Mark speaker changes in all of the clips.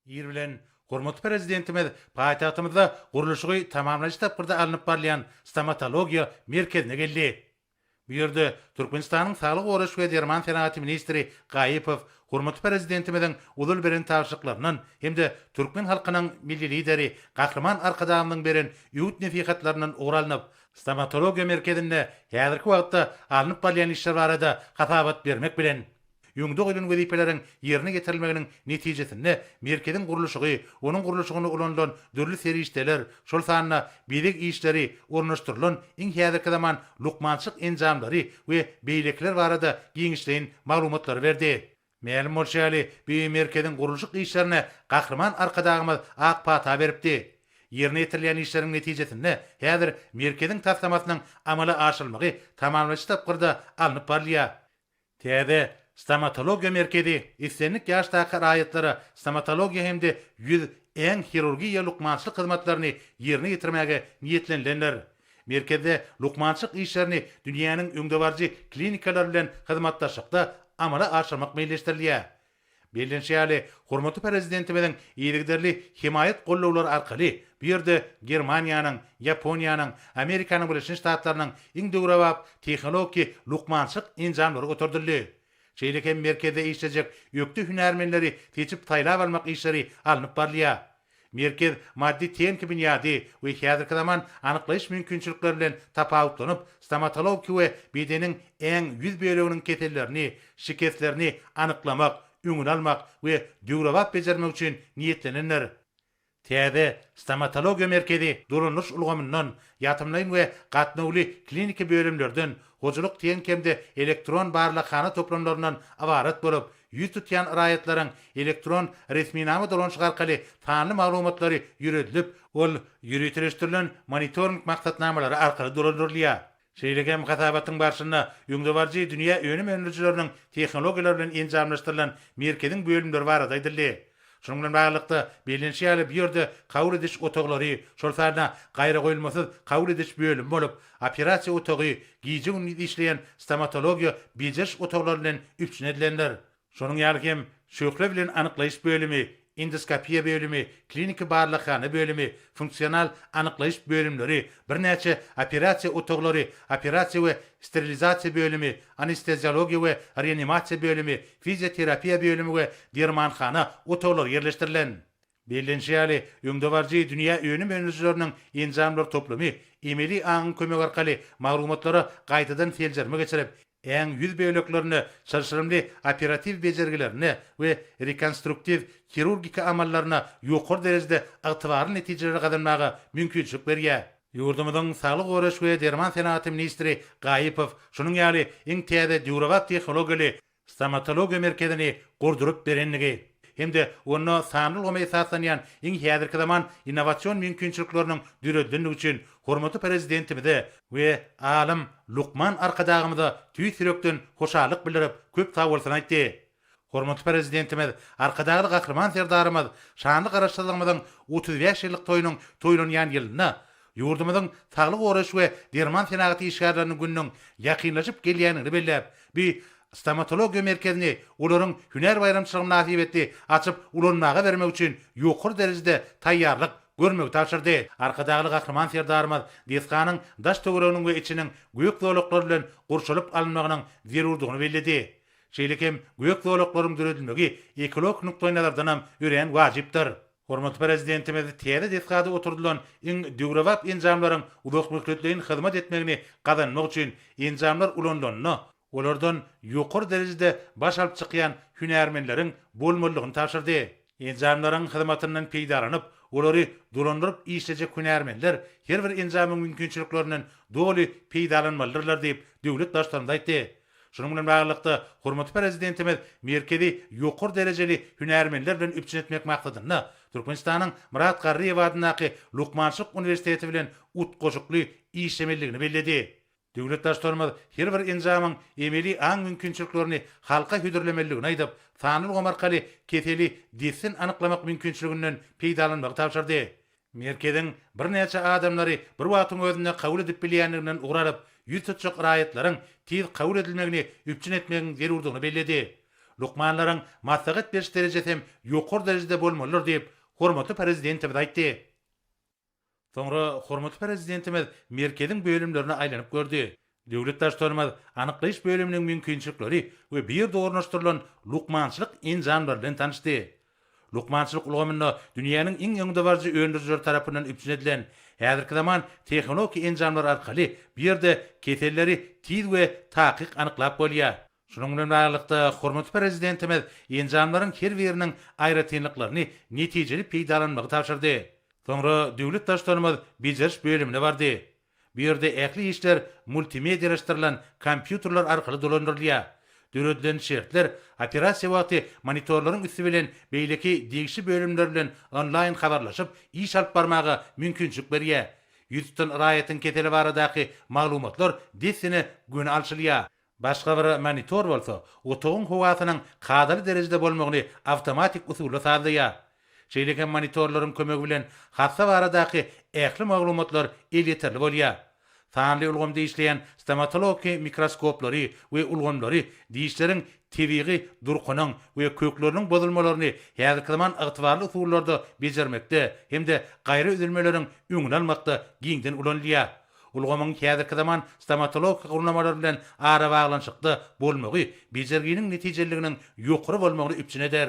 Speaker 1: Ir bilen hormatly prezidentimiz paýtagtymyzda gurulşy tamamlaýyş tapgyrda alınıp barlayan stomatologiya merkezine geldi. Bu ýerde Türkmenistanyň Saglyk Goraş we Derman Senaty ministri Gaýypow hormatly prezidentimiziň uzul beren taýşyklarynyň hemde türkmen halkynyň milli lideri Gahrman Arkadamyň beren ýurt nesihatlarynyň ugralanyp stomatologiya merkezinde häzirki wagtda alınıp barlayan işler barada hasabat bermek bilen ýüňde goýulan wezipeleriň ýerine getirilmeginiň netijesinde merkezin gurulşy, onuň gurulşygyny ulanlan dörli seri işler, şol sanyna bilik işleri ornaşdyrylan iň häzirki zaman lukmançyk enjamlary we beýlekler barada giňişleýin maglumatlary berdi. Mälim bolşaly bu merkezin gurulşyk işlerine Gahrman Arkadagymyz ak pata beripdi. Ýerine getirilýän işleriň netijesinde häzir merkezin taslamasynyň amala aşylmagy tamamlaýyş tapgyrda alınıp barlýar. Täze stomatologiya merkezi istenlik ýaşdaky raýatlary stomatologiya hemde ýüz en hirurgiýa lukmançyk hyzmatlaryny ýerine getirmäge niýetlenlenler. Merkezde lukmançyk işlerini dünýäniň öňde barjy klinikalary bilen hyzmatdaşykda amala aşyrmak meýilleşdirilýär. Bellenşäli hormatly prezidentimiziň ýygyderli himayet gollawlary arkaly bu ýerde Germaniýanyň, Ýaponiýanyň, Amerikanyň Birleşik Ştatlarynyň iň döwrabap tehnologik lukmançyk enjamlary götürdildi. Şeýleki merkezde işlejek ýökdi hünärmenleri seçip taýlap almak işleri alınıp barlýar. Merkez maddi tehnik binýady we häzirki zaman anyklaýyş mümkinçilikleri bilen tapawutlanyp stomatologiya we bedeniň eň ýüz böleginiň kesellerini, şikestlerini anyklamak, öňüni almak we döwrabap bejermek üçin niýetlenenler. Täze stomatologiya merkezi duruluş ulgamyndan ýatymlaýyn we gatnawly klinika bölümlerden hojuluk teňkemde elektron barlakhana toplamlaryndan awarat bolup, ýüz tutýan raýatlaryň elektron resminama dolanşygy arkaly sanly maglumatlary ýüredilip, ol ýürütüleşdirilen monitoring maksatnamalary arkaly durulýar. Şeýlegem hasabatyň barşyna ýöňde barjy dünýä öňüm öňlüçileriniň tehnologiýalary bilen enjamlaşdyrylan merkeziň bölümleri barada aýdyldy. Şonuň bilen baglykda bellenşäli bir ýerde kabul ediş otaklary, şol sarda gaýra goýulmasyz kabul ediş bölüm bolup, operasiýa otagy, giýje günü işleýän stomatologiya bejeş otaklary bilen üpçün edilenler. Şonuň ýaly şökle bilen anyklaýyş bölümi, endoskopiýa bölümi, klinika barlakhana bölümi, funksional anyklaýyş bölümleri, birnäçe operasiýa otaklary, operasiýa we sterilizasiýa bölümi, anesteziologiýa we reanimasiýa bölümi, fizioterapiýa bölümi we dermanhana otaklary ýerleşdirilen. Bellenşäli ýöňde barjy dünýä öňüm öňlüçileriniň enjamlar toplamy, emeli aňyň kömegi arkaly maglumatlary gaýtadan seljerme geçirip, eň ýüz böleglerini, şarşyrymly operativ bejergilerini we rekonstruktiv kirurgika amallaryna ýokary derejede ygtybarly netijelere gazanmaga mümkinçilik berýär. Ýurdumyzyň Saglyk Goraş we Derman Senaty ministri Gaýypow şonuň ýaly iň täze döwrabap tehnologiýaly stomatologiya merkezini gurdurup berenligi hemde onu sanly gomy esaslanýan iň häzirki zaman innowasion mümkinçilikleriniň düredilmegi üçin hormatly prezidentimize we alim Lukman Arkadagymyza tüý sürekden hoşalyk bildirip köp sag bolsun aýtdy. Hormatly prezidentimiz Arkadagy Gahrman serdarymyz şanly garaşdyrlygymyzyň 35 ýyllyk toýunyň toýlanýan ýylyna ýurdumyzyň Saglyk Goraş we Derman Senaty işgärleriniň gününiň ýakynlaşyp gelýänini belläp, bir stomatologiya merkezini olaryň hüner bayramçylygyny nasip etdi, açyp ulanmaga bermek üçin ýokary derejede taýýarlyk görmek tapşyrdy. Arkadagy Gahrman serdarymyz Deskanyň daş töwereginiň we içiniň göýük zoluklar bilen gurşalyp alınmagynyň zerurdygyny bellidi. Şeýlekem göýük zoluklaryň düredilmegi ekolog nukdaýlardan ören wajypdyr. Hormatly prezidentimiz täze deskada oturdulan iň döwrabap enjamlaryň uzak mükletlerin hyzmat etmegini gazanmak üçin enjamlar ulanlanyny, olardan ýokary derejede baş alyp çykýan hünärmenleriň bolmalygyny tapşyrdy. Enjamlaryň hyzmatyndan peýdalanyp, olary dolandyryp işlejek hünärmenler her bir enjamyň mümkinçiliklerinden doly peýdalanmalydyrlar diýip döwlet başçylarına aýtdy. Şonuň bilen baglykda hormatly prezidentimiz merkezi ýokary derejeli hünärmenler bilen üpçün etmek maksadyna Türkmenistanyň Murat Garriýew adynaky Lukmançyk Universiteti bilen utgoşukly işlemeligini belledi. Döwlet başçylarymyz her bir enjamyň emeli aň mümkinçiliklerini halka hüdürlemeligini aýdyp, sanly gomy arkaly keseli desin anyklamak mümkinçiliginden peýdalanmagy tapşyrdy. Merkezin birnäçe adamlary bir wagtyň özünde kabul edip bilýänliginden uguralyp, ýüz tutjak raýatlaryň tiz kabul edilmegini üpçün etmegiň zerurdygyny belledi. lukmanlaryň maslahat beriş derejesem ýokary derejede bolmalydyr diýip hormatly prezidentimiz aýtdy. Soňra hormatly prezidentimiz merkediň bölümlerini aýlanyp gördü. Döwlet başçylary anyklaýyş bölüminiň mümkinçilikleri we bir ornaşdyrylan lukmançylyk enjamlary bilen tanışdy. Lukmançylyk ulgamyny dünýäniň iň ýoňda barjy öndürjüler tarapyndan üpjün edilen häzirki zaman tehnologiýa enjamlary arkaly bir ýerde keselleri tiz we takyk anyklap bolýar. Şunun bilen baglanykda hormatly prezidentimiz enjamlaryň her biriniň aýratynlyklaryny netijeli peýdalanmagy tapşyrdy. Soňra döwlet başçylarymyz beceriş bölümine bardy. Bu ýerde ähli işler multimediýalaşdyrylan kompýuterler arkaly dolandyrylýar. Döredilen şertler operasiýa wagty monitorlaryň üstü bilen beýleki degişi bölümler bilen online habarlaşyp iş alyp barmagy mümkinçilik berýär. Ýüzden raýatyň keteli baradaky maglumatlar desine gün alşylýar. Başga bir monitor bolsa, otogyň howasynyň kadaly derejede bolmagyny awtomatik usulla sağlaýar. Şeýleken monitorlaryň kömegi bilen hassa baradaky ähli maglumatlar elýeterli bolýar. Sanly ulgamda işleyen stomatologi mikroskoplary we ulgamlary diýişleriň tebigi durkunyň we kökleriniň bozulmalaryny häzirki zaman ygtybarly usullarda bejermekde hemde gaýry üzülmeleriň öňüni almakda giňden ulanylýar. Ulgamyň häzirki zaman stomatolog gurnamalary bilen ara baglanşykda bolmagy bejerginiň netijeliginiň ýokary bolmagyny üpjün eder.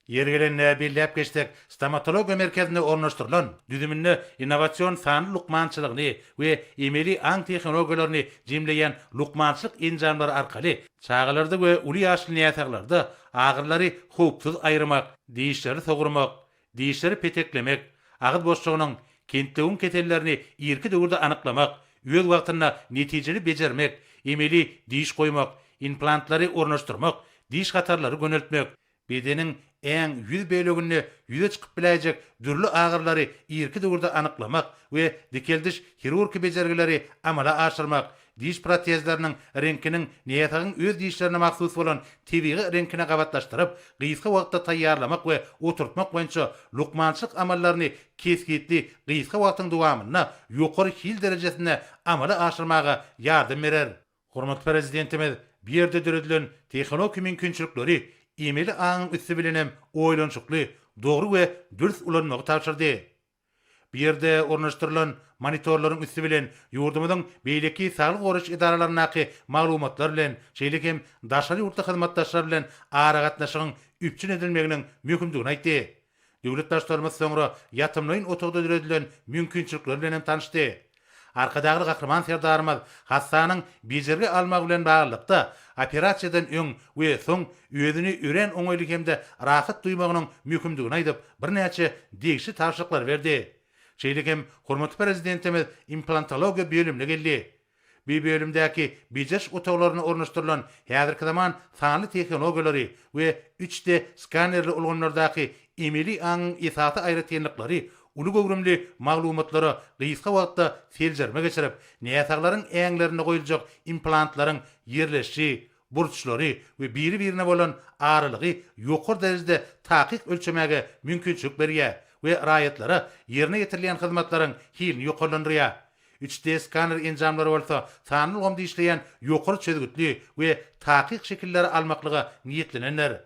Speaker 1: Yergelenle bellep geçtik stomatologiya merkezine ornaşdyrylan düzümünde innovasion sanly lukmançylygyny we emeli aň tehnologiýalaryny jemleýän lukmançylyk enjamlary arkaly çağalarda we uly ýaşly näsaglarda agyrlary howpsuz aýrymak, diýişleri sogurmak, diýişleri peteklemek, agyt boşlugynyň kentlegiň ketellerini ýerki döwürde anyklamak, öz wagtynda netijeli bejermek, emeli diýiş goýmak, implantlary ornaşdyrmak, diýiş hatarlary göneltmek, bedeniň en yüz bölügünü yüze çıkıp bilecek dürlü ağırları ýerki döwürde anyklamak we dikeldiş hirurgi bejergileri amala aşyrmak, diş protezleriniň renkiniň näýetagyň öz diýişlerine mahsus bolan tebigi renkine gabatlaşdyryp, gysga wagtda taýýarlamak we oturtmak boýunça lukmançylyk amallaryny keskitli gysga wagtyň dowamyna ýokary hil derejesinde amala aşyrmaga ýardam berer. Hormatly prezidentimiz bir ýerde döredilen tehnologiýa mümkinçilikleri emeli aň üstü bilenem oýlanşykly, dogry we dürüst ulanmagy tapşyrdy. Bir ýerde ornaşdyrylan monitorlaryň üstü bilen ýurdumyzyň beýleki saglyk goraş idaralarynyňky maglumatlar bilen, şeýlekem daşary ýurtda hyzmatdaşlar bilen ara gatnaşygyň üpjün edilmeginiň mümkindigini aýtdy. Döwlet başçylarymyz soňra ýatymlaryň otogda döredilen mümkinçilikler bilen tanışdy. Arkadagy gahryman serdarymyz hassanyň bejergi almak bilen baglykda operasiýadan öň we soň özüni ören oňaýlyk hemde rahat duýmagynyň mümkindigini aýdyp birnäçe degişli tapşyryklar berdi. Şeýlekem hormatly prezidentimiz implantologiýa bölümine geldi. Bu bölümdäki bejeş otoglaryny ornaşdyrylan häzirki zaman sanly tehnologiýalary we 3D skanerli ulgamlardaky emeli aň esaty aýratynlyklary uly gogrumly maglumatlara gysga wagtda seljerme geçirip, näýetaglaryň eňlerine goýuljak implantlaryň ýerleşi, burçlary we biri-birine bolan aralygy ýokary derejede takyk ölçemege mümkinçilik berýär we raýatlara ýerine ýetirilýän hyzmatlaryň hilini ýokarlandyrýar. 3D skaner enjamlary bolsa, sanly ulgamda işleýän ýokary çözgütli we takyk şekilleri almaklyga niýetlenenler.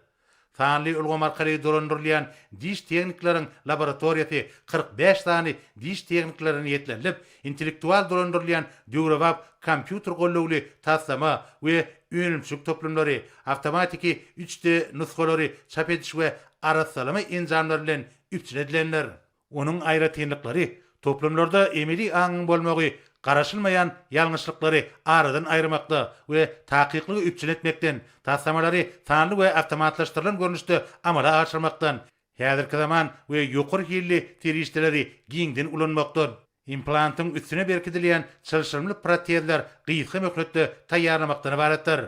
Speaker 1: Sanly ulgam arkaly dolandyrylýan diş tehnikleriň laboratoriýasy 45 sany diş tehniklaryny ýetlenip, intellektual dolandyrylýan döwrewap kompýuter gollawly taslama we önümçük toplumlary, awtomatiki 3D nusgalary çap ediş we arasalama enjamlary bilen üpjün edilenler. Onuň aýratynlyklary toplumlarda emeli aň bolmagy, garaşylmayan ýalňyşlyklary aradan aýrymakda we takykligi üpjün etmekden, taslamalary sanly we awtomatlaşdyrylan görnüşde amala aşyrmakdan, häzirki zaman we ýokary hilli terişdeleri giňden ulanmakdan, implantyň üstüne berkidilýän çylşyrmly protezler gysga möhletde taýýarlamakdan ibaretdir.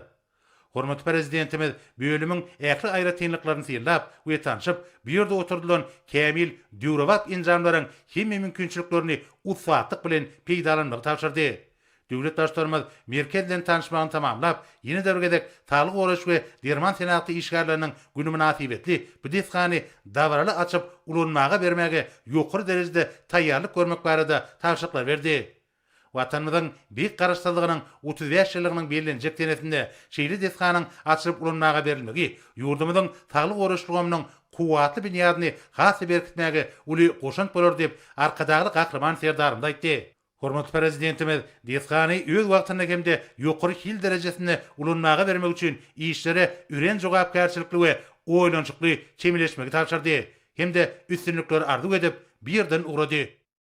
Speaker 1: Hormatly prezidentimiz bölümiň ähli aýratynlyklaryny sylap we tanışyp, bu ýerde oturdulan kämil döwrewap enjamlaryň hemme mümkinçiliklerini usatlyk bilen peýdalanmagy tapşyrdy. Döwlet başçylarymyz merkez bilen tanışmagyny tamamlap, ýene dergedek saglyk goraş we derman senaty işgärleriniň güni münasibetli bu desgany dawraly açyp ulanmaga bermege ýokary derejede taýýarlyk görmek barada tapşyryklar berdi. Watanymyzyň büyük garaşsyzlygynyň 35 ýyllygynyň bellenjek denesinde şeýle desganyň açylyp ulanmaga berilmegi, ýurdumyzyň saglyk goruşlugymynyň kuwatly binýadyny hasy berkitmäge uly goşant bolar diýip arkadagy gahrman serdarymda aýtdy. Hormatly prezidentimiz desgany öz wagtyna hemde ýokary hil derejesinde ulanmaga bermek üçin işlere üren jogapkärçilikli we oýlançykly çemileşmegi tapşyrdy. Hemde üstünlükleri arzu edip birden uğradı.